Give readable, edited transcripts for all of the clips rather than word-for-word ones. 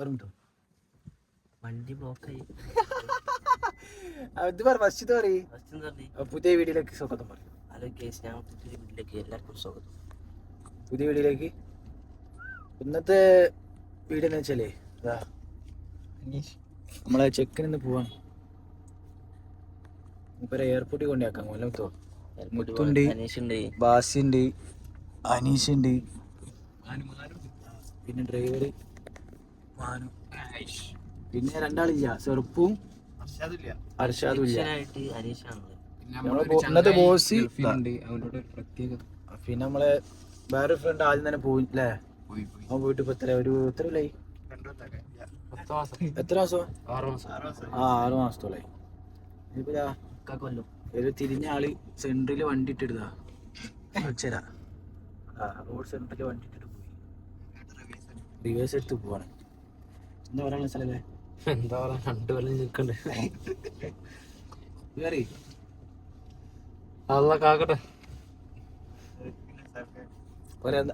പറഞ്ഞോ വണ്ടി ബ്ലോക്കായി. അത് പറ ഫസ്റ്റ് പറയും. പുതിയ വീഡിയോയിലേക്ക് സ്വാഗതം പറയും. ഹലോ ഗൈസ്, ഞാൻ പുതിയ വീട്ടിലേക്ക് എല്ലാവർക്കും സ്വാഗതം. പുതിയ വീഡിയോയിലേക്ക് ഇന്നത്തെ വീഡിയോ എന്ന് വെച്ചാലേ നമ്മളെ ചെക്കിന് പോവാണ്. ഇപ്പൊ എയർപോർട്ടിൽ കൊണ്ടാക്കാം. കൊല്ലത്തോ മുത്തുണ്ട്, ബാസിണ്ട്, അനീഷുണ്ട്, പിന്നെ ഡ്രൈവർ മാനു, പിന്നെ രണ്ടാളില്ല, സെറുപ്പും അർഷാദും ഇല്ല. ഇന്നത്തെ ബോസ്. പിന്നെ നമ്മളെ വേറെ ഫ്രണ്ട് ആദ്യം തന്നെ പോയി അല്ലേ? അവൻ പോയിട്ട് ഇപ്പൊ എത്ര കൊല്ലായി? എത്ര മാസം? 6 മാസത്തോളായി. ഒരു തിരിഞ്ഞ ആള് സെൻട്രല് വണ്ടി ഇട്ടെടുത്താ അക്ഷര റോഡ് സെൻട്രല് വണ്ടി ഇട്ടിട്ട് പോയി റിവേഴ്സ് എടുത്ത് പോവാണ്. എന്താ പറയാനുള്ള സ്ഥലല്ലേ? എന്താ പറയാ, 2 കൊല്ലം നിൽക്കണ്ടേ? കാക്കട്ടെ.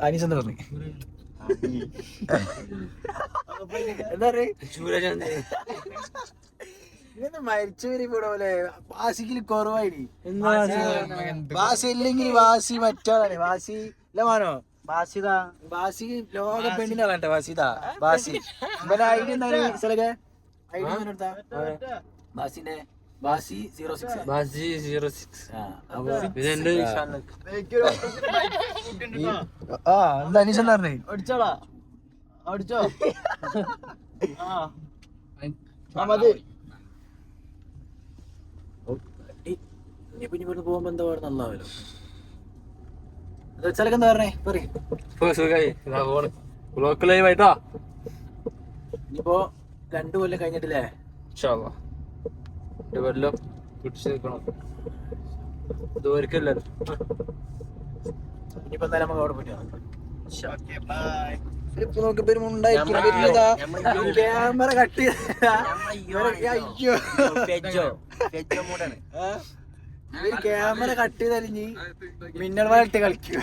അനീസ് എന്താ പറഞ്ഞു? എന്താ മരിച്ചവര് ഇവിടെ പോലെ വാസിക്ക് കുറവായി. വാസി ഇല്ലെങ്കിൽ വാസി മറ്റാളാണ്. വാസി ഇല്ല മാനോ? ബാസി ലോക പെണ്ണിനെ വേണ്ട. വാസിതാ ബാസി ഇവരെ ഐഡി എന്താ സ്ഥലക്കെ? ഐഡി ബാസിന്റെ ബാസി 06. എന്താ അനീസ് എന്താ പറഞ്ഞേ? അടിച്ചോ ഇനിയിപ്പോ ഇവിടുന്ന് പോകുമ്പോ എന്താ പാട്? നന്നാവല്ലോ. സ്ഥലക്ക് എന്താ പറഞ്ഞേ? ഇനിയിപ്പോ 2 കൊല്ലം കഴിഞ്ഞിട്ടില്ലേ? 2 കൊല്ലം പിടിച്ചു നിൽക്കണം. ഇതുവരെക്കല്ലോ. ഇനിയിപ്പോ എന്തായാലും നമുക്ക് അവിടെ പോയിട്ട് ക്യാമറ കട്ട് ക്യാമറ കട്ട് ചെയ്തറിഞ്ഞ് മിന്നൽ വാലിട്ട് കളിക്കും.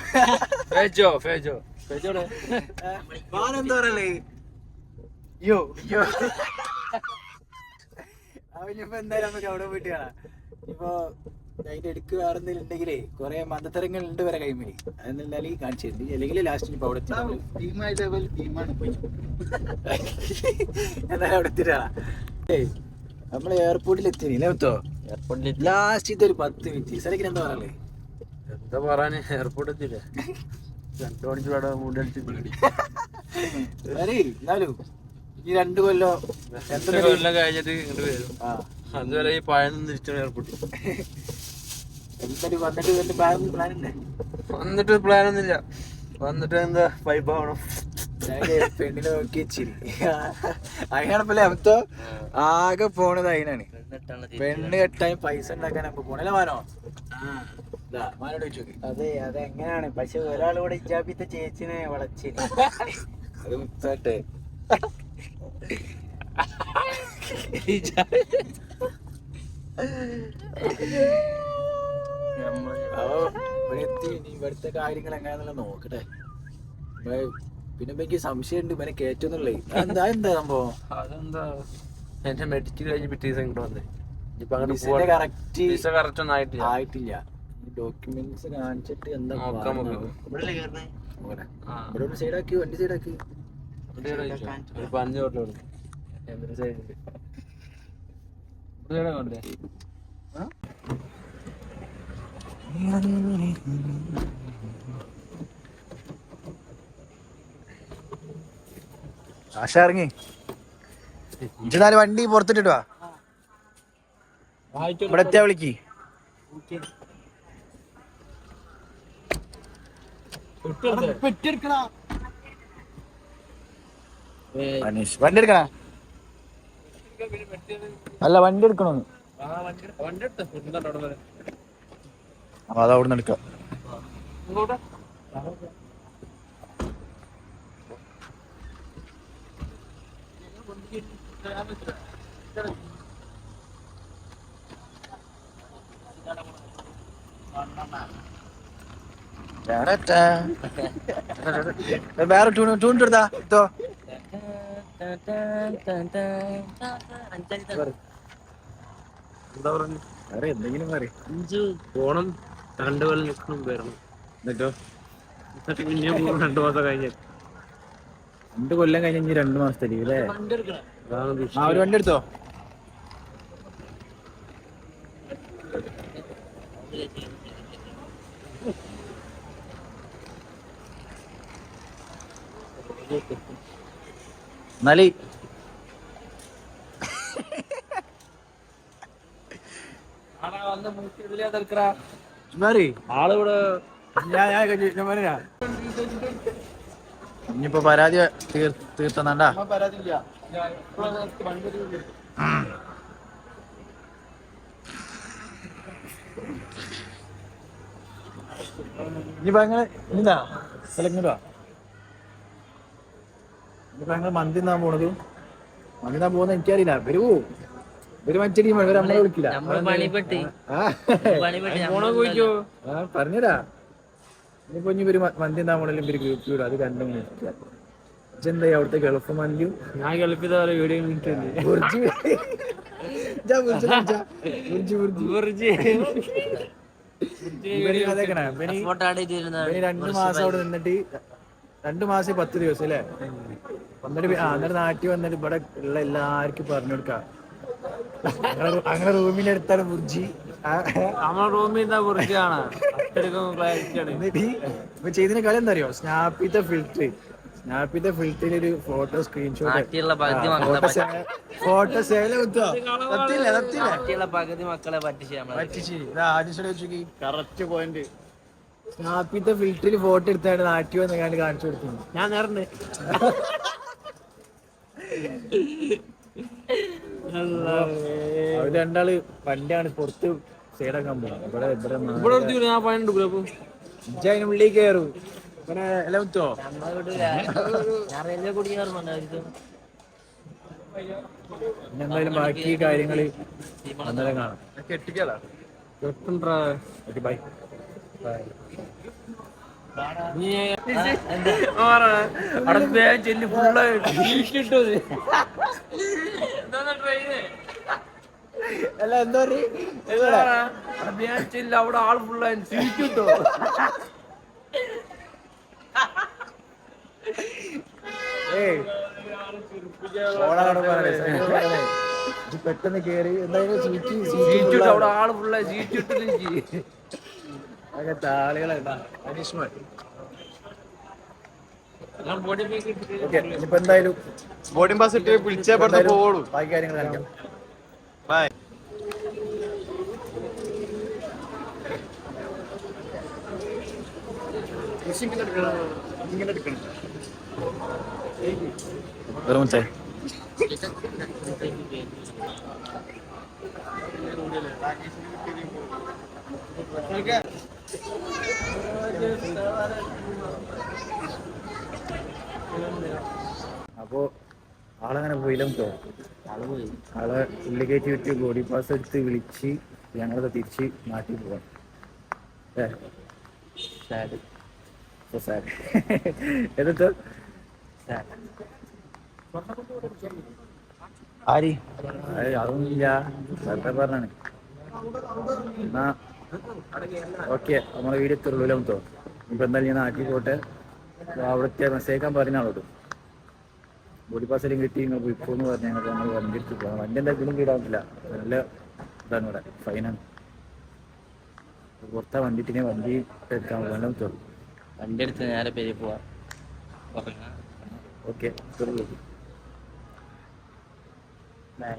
എന്താ പറയല്ലേ? അവനിപ്പോ എന്തായാലും നമുക്ക് അവിടെ പോയിട്ട് കാണാം. ഇപ്പൊ അതിന്റെ അടുക്ക് വേറെ എന്തെങ്കിലും ഉണ്ടെങ്കിലേ കുറെ മതത്തരങ്ങൾ ഉണ്ട് വരെ കൈമേലി. അതെന്തായാലും കാണിച്ചിട്ടുണ്ട്. അല്ലെങ്കിൽ ലാസ്റ്റ് ഇപ്പൊ അവിടെ എന്തായാലും അവിടെ എത്തിട്ടാ. നമ്മള് എയർപോർട്ടിൽ എത്തിയോ? ലാസ്റ്റ് ഇതൊരു 10 മിനിറ്റ്. സ്ഥലത്തിന് എന്താ പറയല്ലേ? എന്താ പറയാന്, എയർപോർട്ട് എത്തിയില്ലേ? 2 മണിക്ക് എന്നാലും ഈ 2 കൊല്ലം കഴിഞ്ഞിട്ട് ഇങ്ങോട്ട് വരും. അതുവരെ ഈ പഴം തിരിച്ചാണ് എയർപോർട്ടിൽ. വന്നിട്ട് പ്ലാനൊന്നുമില്ല. വന്നിട്ട് എന്താ പൈപ്പ് ആവണം. പെണ്ണിനെ നോക്കി വെച്ചിരി. അതിനാണപ്പല്ലേ അമത്തോ ആകെ പോണത്. അതിനാണ് പെണ്ണ് കെട്ടാൻ പൈസ ഉണ്ടാക്കാൻ അപ്പൊ പോണല്ലേ മാനോ? മാനോട് ചോദിച്ചു. അതെ അതെങ്ങനെയാണ്? പക്ഷെ ഒരാളിവിടെ ഇജാബിത്തെ ചേച്ചിനെ വളച്ചിരി. അത് മുത്താട്ടെ ഇവിടുത്തെ കാര്യങ്ങൾ എങ്ങനെയാണെന്നുള്ള നോക്കട്ടെ. പിന്നെ എനിക്ക് സംശയം ഉണ്ട് ഇവനെ കേറ്റൊന്നുള്ളേ. എന്താ സംഭവം? അതെന്താ എന്റെ മെഡിക്കൽ കഴിഞ്ഞ് പിറ്റേ ദിവസം ഇങ്ങോട്ട് വന്നേ. കറക്റ്റ് ഒന്നും ആയിട്ടില്ല. ഡോക്യുമെന്റ്സ് കാണിച്ചിട്ട് എന്താ ഇവിടെ സൈഡാക്കി വണ്ടി സൈഡാക്കി ആശ ഇറങ്ങി. ഇന്നാല് വണ്ടി പുറത്തിട്ടിട്ട് വാ. ഇവിടെ എത്തിയാ വിളിക്ക്. വണ്ടി എടുക്കണ? അല്ല വണ്ടി എടുക്കണോന്ന്. അത് അവിടെ നിന്ന് എടുക്കാം. വേറെ ടൂൺ എടുത്താ ഇതോ എന്താ പറഞ്ഞു വേറെ എന്തെങ്കിലും പറയും. പോണം, 2 കൊല്ലം നിൽക്കണം വരണം, എന്നിട്ടോ എന്നിട്ട് പിന്നെ 2 മാസം കഴിഞ്ഞ് 2 കൊല്ലം കഴിഞ്ഞ് ഇനി 2 മാസത്തെ ലീവ് അല്ലേ? അതാണ് ആ വിഷയം. ഒരു വണ്ടി എടുത്തോ. എന്നാല് ആളിവിടെ ഇനിയിപ്പോ പരാതി തീർത്തന്നാണ്ടാ. ഇനിയിപ്പോ അങ്ങനെ ഇതാ സ്ഥലങ്ങളാ. ഇനിയിപ്പോ ഞങ്ങൾ മന്തി തിന്നാൻ പോണത്. മന്തി തിന്നാൻ പോകുന്ന എനിക്കറിയില്ല. ഇവര് മറ്റേ ടീമാണ്. ഇവര് നമ്മളെ വിളിക്കില്ല. പറഞ്ഞതാ. ഇനിയിപ്പോ ഇനി ഇവര് മന്തി തിന്നാൻ പോണെങ്കിലും ഇവര് ഗ്രൂപ്പ് വിടും. അത് കണ്ടു എന്തായി അവിടുത്തെ ഗൾഫ് മന്തിയും. ഞാൻ ഗൾഫിൽ വീഡിയോ ഇവര് 2 മാസം അവിടെ നിന്നിട്ട് 2 മാസം 10 ദിവസം അല്ലേ? എന്നിട്ട് നാട്ടിൽ വന്നിട്ട് ഇവിടെ ഉള്ള എല്ലാവർക്കും പറഞ്ഞു കൊടുക്കാം. അങ്ങനെ റൂമിന്റെ അടുത്താണ് ബുർജി. നമ്മളെ റൂമിൽ ഇപ്പൊ ചെയ്തതിന് കളി എന്താ അറിയോ? സ്നാപ്പിത്തെ ഫിൽറ്ററിൽ ഒരു ഫോട്ടോ സ്ക്രീൻഷോട്ട് ഫോട്ടോ സേല പകുതി മക്കളെ കറക്റ്റ് പോയിന്റ്. സ്നാപ്പിത്തെ ഫിൽറ്ററിൽ ഫോട്ടോ എടുത്താണ് നാട്ടിൽ വന്ന് കാണിച്ചു കൊടുത്തു. ഞാൻ നേരത്തെ അവര് 2 വണ്ടിയാണ് പുറത്ത് സൈഡാക്കാൻ പോകുന്നത്. അതിനുള്ളിൽ കയറും. പിന്നെ എല്ലാം വിട്ടോ എന്തായാലും ബാക്കി കാര്യങ്ങള് അന്നേരം കാണാം. ബൈ. ചെല്ലി ഫുള്ള് അല്ല എന്തോ ചെല്ല് അവിടെ ആൾ ഫുള്ളായി സീറ്റ് കിട്ടോ. പെട്ടെന്ന് കേറി എന്തായാലും സീറ്റ് അവിടെ ആള് ഫുള്ളായി സീറ്റ് കിട്ടും. അങ്ങനത്തെ ആളുകളാ. ഇനിയിപ്പോ എന്തായാലും ബോർഡിംഗ് പാസ് ഇട്ട് വിളിച്ചേ പോവുള്ളൂ. ബാക്കി കാര്യങ്ങൾ കാണിക്കാം. ബൈ. വെറും ചായ. അപ്പോ ആളങ്ങനെ പോയില്ല. ആളെ ഉള്ളിൽ കയറ്റി വിട്ട് ബോഡി പാസ് എടുത്ത് വിളിച്ച് ഞങ്ങളത് തിരിച്ച് നാട്ടിൽ പോവാം. എന്നിട്ട് അതൊന്നുമില്ല, വെറുതെ പറഞ്ഞാണ്. എന്നാ ഓക്കെ, നമ്മളെ വീഡിയോ എത്തുള്ളൂ. ഇപ്പൊ എന്തായാലും ഞാൻ നാട്ടിൽ പോട്ടെ. അവിടുത്തെ മെസ്സേജ് പറഞ്ഞാളോട് ബോഡി പാസ്സെല്ലാം കിട്ടി നിങ്ങൾ പോയിക്കോന്ന് പറഞ്ഞാൽ നമ്മൾ വണ്ടി എടുത്ത് പോകാം. വണ്ടി എന്തായാലും വീടാവില്ല, നല്ല ഇതാണ് ഇവിടെ, ഫൈനാണ്. പുറത്താ വണ്ടിട്ടിനെ വണ്ടി എടുക്കാൻ പോകാൻ തോന്നും. വണ്ടി എടുത്ത് നേരെ പേര് പോവാ. Okay, by.